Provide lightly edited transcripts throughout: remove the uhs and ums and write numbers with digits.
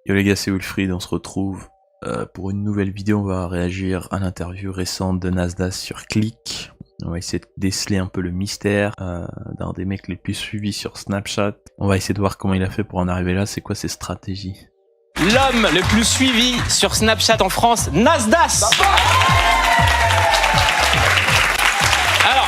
Yo les gars, c'est Wilfried, on se retrouve pour une nouvelle vidéo. On va réagir à l'interview récente de Nasdaq sur Click. On va essayer de déceler un peu le mystère d'un des mecs les plus suivis sur Snapchat. On va essayer de voir comment il a fait pour en arriver là, c'est quoi ses stratégies. L'homme le plus suivi sur Snapchat en France, Nasdaq. Alors,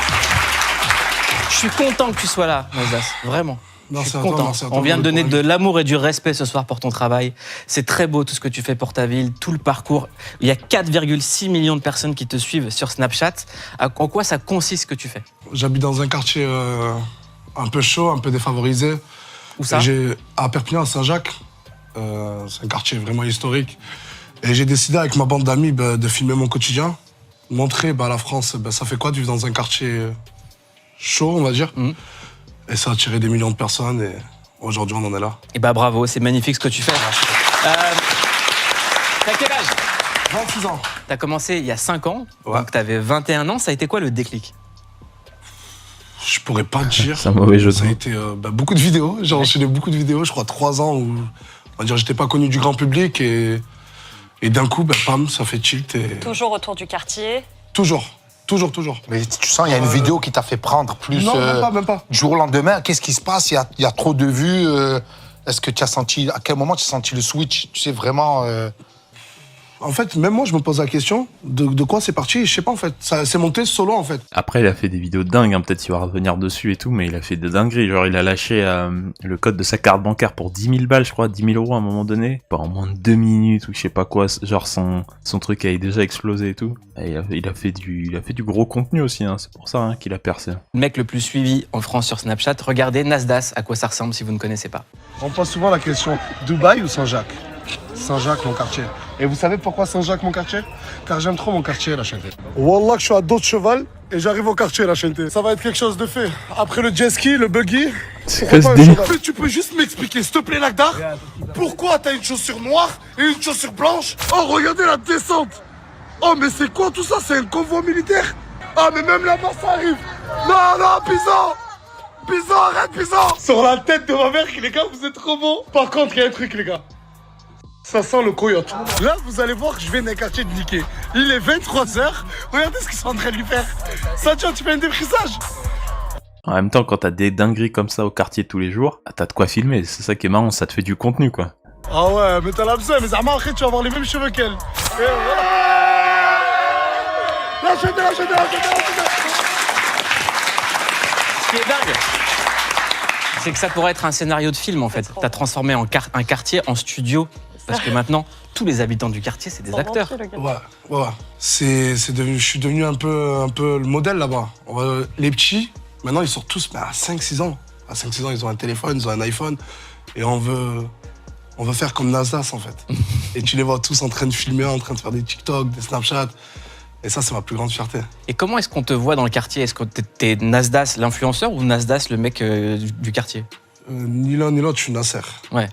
je suis content que tu sois là, Nasdaq, vraiment. Merci à content. toi, merci à toi. On vient de donner de l'amour et du respect ce soir pour ton travail. C'est très beau tout ce que tu fais pour ta ville, tout le parcours. Il y a 4,6 millions de personnes qui te suivent sur Snapchat. En quoi ça consiste ce que tu fais? J'habite dans un quartier un peu chaud, un peu défavorisé. Où ça? À Perpignan, à Saint-Jacques. C'est un quartier vraiment historique. Et j'ai décidé avec ma bande d'amis de filmer mon quotidien. Montrer à la France, ça fait quoi de vivre dans un quartier chaud, on va dire. Et ça a attiré des millions de personnes et aujourd'hui on en est là. Et bravo, c'est magnifique ce que tu fais. T'as quel âge? 26 ans. T'as commencé il y a 5 ans, Ouais. donc t'avais 21 ans. Ça a été quoi le déclic? Je pourrais pas te dire. C'est un mauvais jeu de Ça a mots. été beaucoup de vidéos. J'ai enchaîné beaucoup de vidéos, je crois 3 ans où on va dire j'étais pas connu du grand public et d'un coup, pam, ça fait tilt. Et... Toujours autour du quartier. Toujours. Mais tu sens, il y a une vidéo qui t'a fait prendre plus Non, même pas. du jour au lendemain. Qu'est-ce qui se passe? Il y a trop de vues. Est-ce que tu as senti, à quel moment tu as senti le switch? Tu sais vraiment. En fait, même moi, je me pose la question de quoi c'est parti. Je sais pas, en fait. Ça s'est monté solo, en fait. Après il a fait des vidéos dingues, hein. Peut-être qu'il va revenir dessus et tout, mais il a fait des dingueries. Genre il a lâché le code de sa carte bancaire pour 10 000 balles, je crois, 10 000 € à un moment donné, en moins de 2 minutes ou je sais pas quoi, genre son truc avait déjà explosé et tout. Et il a fait du gros contenu aussi, hein. C'est pour ça qu'il a percé. Le mec le plus suivi en France sur Snapchat. Regardez Nasdaq, à quoi ça ressemble si vous ne connaissez pas. On pose souvent la question, Dubaï ou Saint-Jacques? Saint-Jacques, mon quartier. Et vous savez pourquoi Saint-Jacques, mon quartier? Car j'aime trop mon quartier, la Chanté. Wallah, que je suis à dos de cheval et j'arrive au quartier, la Chanté. Ça va être quelque chose de fait. Après le jet ski, le buggy... C'est quoi ce délire? Tu peux juste m'expliquer, s'il te plaît, Lagdar, pourquoi t'as une chaussure noire et une chaussure blanche? Oh, regardez la descente. Oh, mais c'est quoi tout ça? C'est un convoi militaire? Ah, mais même là-bas, ça arrive. Non, Pizan, arrête, Pizan. Sur la tête de ma mère, les gars, vous êtes trop bons. Par contre, il y a un truc, les gars. Ça sent le coyote. Là, vous allez voir que je viens d'un quartier de niquer. Il est 23h. Regardez ce qu'ils sont en train de lui faire. Sadio, tu fais un défrisage? En même temps, quand t'as des dingueries comme ça au quartier tous les jours, t'as de quoi filmer. C'est ça qui est marrant, ça te fait du contenu, quoi. Ah ouais, mais t'as l'absent, mais Zama, après, tu vas avoir les mêmes cheveux qu'elle. Et voilà. Lâchez-le. Ce qui est dingue, c'est que ça pourrait être un scénario de film en fait. T'as transformé un quartier en studio. Parce que maintenant, tous les habitants du quartier, c'est des acteurs. Ouais. Je suis devenu un peu le modèle là-bas. Les petits, maintenant, ils sortent tous à 5-6 ans. À 5-6 ans, ils ont un téléphone, ils ont un iPhone. Et on veut faire comme Nasdaq, en fait. Et tu les vois tous en train de filmer, en train de faire des TikTok, des Snapchat. Et ça, c'est ma plus grande fierté. Et comment est-ce qu'on te voit dans le quartier? Est-ce que t'es Nasdaq l'influenceur ou Nasdaq le mec du quartier? Ni l'un ni l'autre, je suis Nasser. Ouais.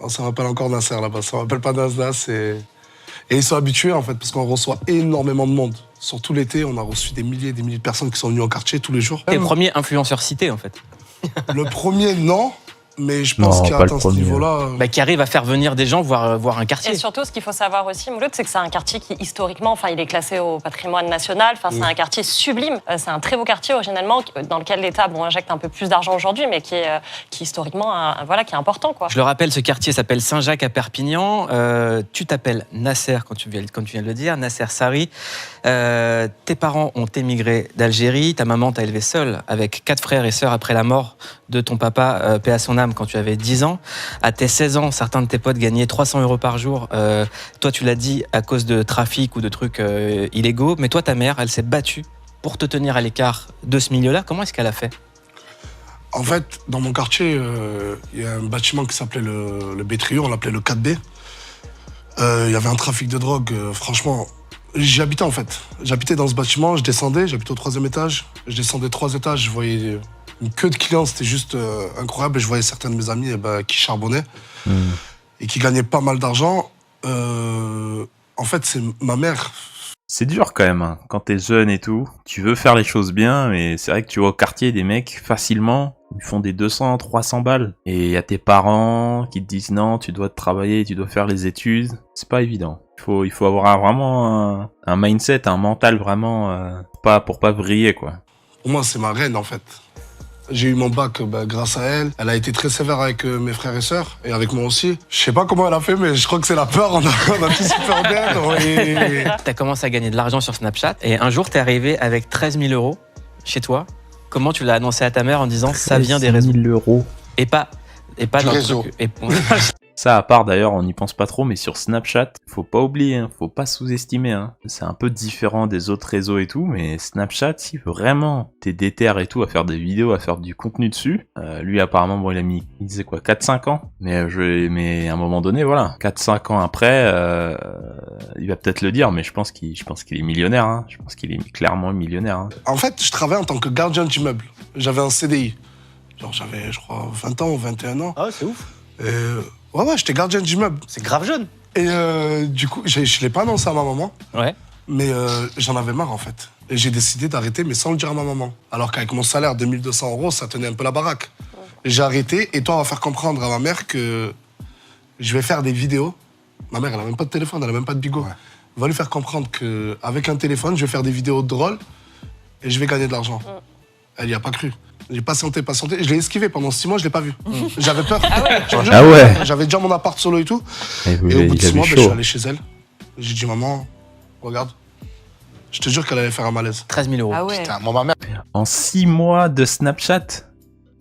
Oh, ça m'appelle encore Nasser là-bas, ça m'appelle pas Nasdaq. Et ils sont habitués, en fait, parce qu'on reçoit énormément de monde. Surtout l'été, on a reçu des milliers et des milliers de personnes qui sont venues au quartier tous les jours. T'es le premier influenceur cité en fait. Le premier, non. Mais je pense Non, qu'il a pas le atteint ce premier. niveau-là. Qui arrive à faire venir des gens voir un quartier. Et surtout, ce qu'il faut savoir aussi, Mouloud, c'est que c'est un quartier qui, historiquement, il est classé au patrimoine national. C'est un quartier sublime. C'est un très beau quartier, originellement, dans lequel l'État injecte un peu plus d'argent aujourd'hui, mais qui historiquement, qui est important, quoi. Je le rappelle, ce quartier s'appelle Saint-Jacques à Perpignan. Tu t'appelles Nasser, comme tu viens de le dire, Nasser Sari. Tes parents ont émigré d'Algérie. Ta maman t'a élevé seule avec 4 frères et sœurs après la mort de ton papa, paix à son âme, quand tu avais 10 ans. À tes 16 ans, certains de tes potes gagnaient 300 € par jour. Toi, tu l'as dit, à cause de trafic ou de trucs illégaux. Mais toi, ta mère, elle s'est battue pour te tenir à l'écart de ce milieu-là. Comment est-ce qu'elle a fait? En fait, dans mon quartier, il y a un bâtiment qui s'appelait le B-Trio, on l'appelait le 4B. Il y avait un trafic de drogue, franchement. J'y habitais en fait. J'habitais dans ce bâtiment, je descendais, j'habitais au 3e étage. Je descendais 3 étages, je voyais une queue de clients, c'était juste incroyable. Et je voyais certains de mes amis qui charbonnaient et qui gagnaient pas mal d'argent. En fait, c'est ma mère. C'est dur quand même, hein. Quand t'es jeune et tout, tu veux faire les choses bien, mais c'est vrai que tu vois au quartier des mecs facilement, ils font des 200, 300 balles. Et y a tes parents qui te disent non, tu dois travailler, tu dois faire les études. C'est pas évident. Il faut avoir vraiment un mindset, un mental vraiment pour pas vriller quoi. Pour moi, c'est ma reine en fait. J'ai eu mon bac grâce à elle. Elle a été très sévère avec mes frères et sœurs et avec moi aussi. Je sais pas comment elle a fait, mais je crois que c'est la peur. On a tous super bien. Et... T'as commencé à gagner de l'argent sur Snapchat et un jour t'es arrivé avec 13 000 euros chez toi. Comment tu l'as annoncé à ta mère en disant ça vient des réseaux? 13 000 euros. Et pas Du dans le réseau. truc. Ça, à part d'ailleurs, on n'y pense pas trop, mais sur Snapchat, faut pas oublier, hein, faut pas sous-estimer. Hein. C'est un peu différent des autres réseaux et tout, mais Snapchat, si vraiment t'es déter et tout à faire des vidéos, à faire du contenu dessus, lui apparemment, bon, il disait quoi, 4-5 ans, mais à un moment donné, voilà, 4-5 ans après, il va peut-être le dire, mais je pense qu'il est millionnaire. Hein. Je pense qu'il est clairement millionnaire. Hein. En fait, je travaillais en tant que gardien d'immeuble. J'avais un CDI. Genre, j'avais, je crois, 20 ans ou 21 ans. Ah ouais, c'est ouf. Ouais, j'étais gardien d'immeuble. C'est grave jeune. Et du coup, je l'ai pas annoncé à ma maman, Ouais. mais j'en avais marre en fait. Et j'ai décidé d'arrêter, mais sans le dire à ma maman. Alors qu'avec mon salaire de 1 200 euros, ça tenait un peu la baraque. J'ai arrêté, et toi, on va faire comprendre à ma mère que je vais faire des vidéos. Ma mère, elle a même pas de téléphone, elle a même pas de bigot. Ouais. On va lui faire comprendre qu'avec un téléphone, je vais faire des vidéos drôles et je vais gagner de l'argent. Elle y a pas cru. J'ai patienté. Je l'ai esquivé pendant 6 mois, je l'ai pas vu. J'avais peur. Ah ouais. J'avais déjà mon appart solo et tout. Et au bout de 6 mois, je suis allé chez elle. J'ai dit, maman, regarde. Je te jure qu'elle allait faire un malaise. 13 000 euros. Ah ouais. Putain, moi, ma mère, En 6 mois de Snapchat,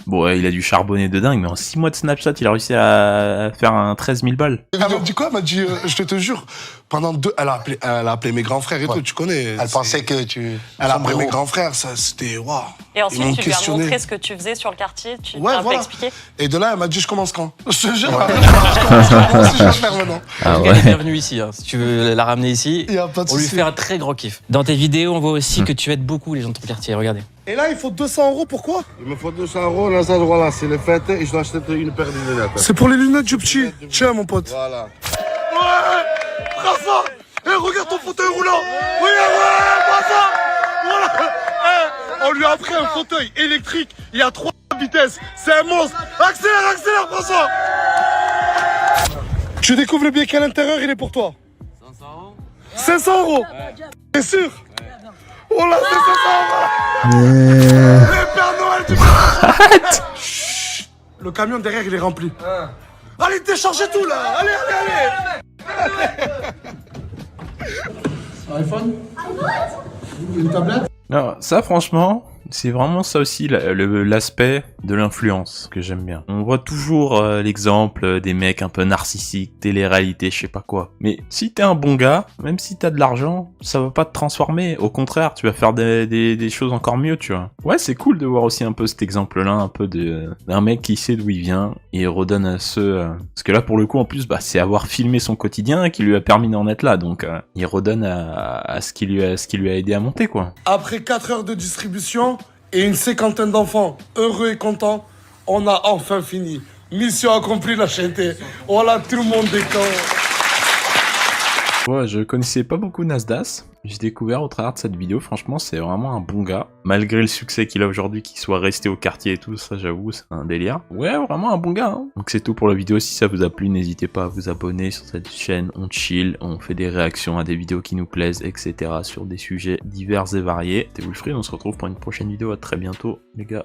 bon, ouais, il a dû charbonner de dingue, mais en 6 mois de Snapchat, il a réussi à faire un 13 000 balles. Elle m'a dit quoi? Elle m'a dit, je te jure, pendant 2... Elle a appelé mes grands frères et Ouais. tout, tu connais. elle pensait que tu... Elle a appelé Sombrero. mes grands frères, ça, c'était... Waouh. Et Ils ensuite, m'ont tu lui as questionné. montré ce que tu faisais sur le quartier. Tu Ouais, t'as un peu voilà. expliqué. Et de là, elle m'a dit, je commence quand? Je te jure, je commence quand? Moi aussi, je vais le faire maintenant. Ah En tout cas, elle est bienvenue ici. Hein. Si tu veux la ramener ici, Il y a pas de on lui souci. fait un très gros kiff. Dans tes vidéos, on voit aussi que tu aides beaucoup les gens de ton quartier. Regardez. Et là, il faut 200 euros, pourquoi? Il me faut 200 euros dans cet endroit-là, c'est les fêtes et je dois acheter une paire de lunettes. C'est pour les lunettes du petit. Tiens, mon pote. Voilà. Ouais, Rafa. Eh, regarde ton fauteuil roulant. Regarde, ouais, Rafa. Voilà. Eh, on lui a pris un fauteuil électrique. Il y a 3 vitesses. C'est un monstre. Accélère, François. Tu découvres le billet qu'à l'intérieur, il est pour toi. 500 euros. 500 euros. T'es sûr? Oh là, c'est 500 euros. Le Père Noël du Chut. Le camion derrière, il est rempli. Allez, déchargez tout là. Allez. Non, ça franchement, c'est vraiment ça aussi l'aspect de l'influence que j'aime bien. On voit toujours l'exemple des mecs un peu narcissiques, télé-réalité, je sais pas quoi. Mais si t'es un bon gars, même si t'as de l'argent, ça va pas te transformer. Au contraire, tu vas faire des choses encore mieux, tu vois. Ouais, c'est cool de voir aussi un peu cet exemple-là, un peu d'un mec qui sait d'où il vient et redonne à ceux... Parce que là, pour le coup, en plus, bah, c'est avoir filmé son quotidien qui lui a permis d'en être là. Donc, il redonne à ce qui lui a aidé à monter, quoi. Après 4 heures de distribution et une cinquantaine d'enfants heureux et contents, on a enfin fini. Mission accomplie, la chaîneté. Voilà, tout le monde est content. Ouais, je connaissais pas beaucoup Nasdas. J'ai découvert au travers de cette vidéo, franchement, c'est vraiment un bon gars. Malgré le succès qu'il a aujourd'hui, qu'il soit resté au quartier et tout, ça j'avoue, c'est un délire. Ouais, vraiment un bon gars. Hein. Donc c'est tout pour la vidéo. Si ça vous a plu, n'hésitez pas à vous abonner sur cette chaîne. On chill, on fait des réactions à des vidéos qui nous plaisent, etc. sur des sujets divers et variés. C'était Wilfried, on se retrouve pour une prochaine vidéo. À très bientôt, les gars.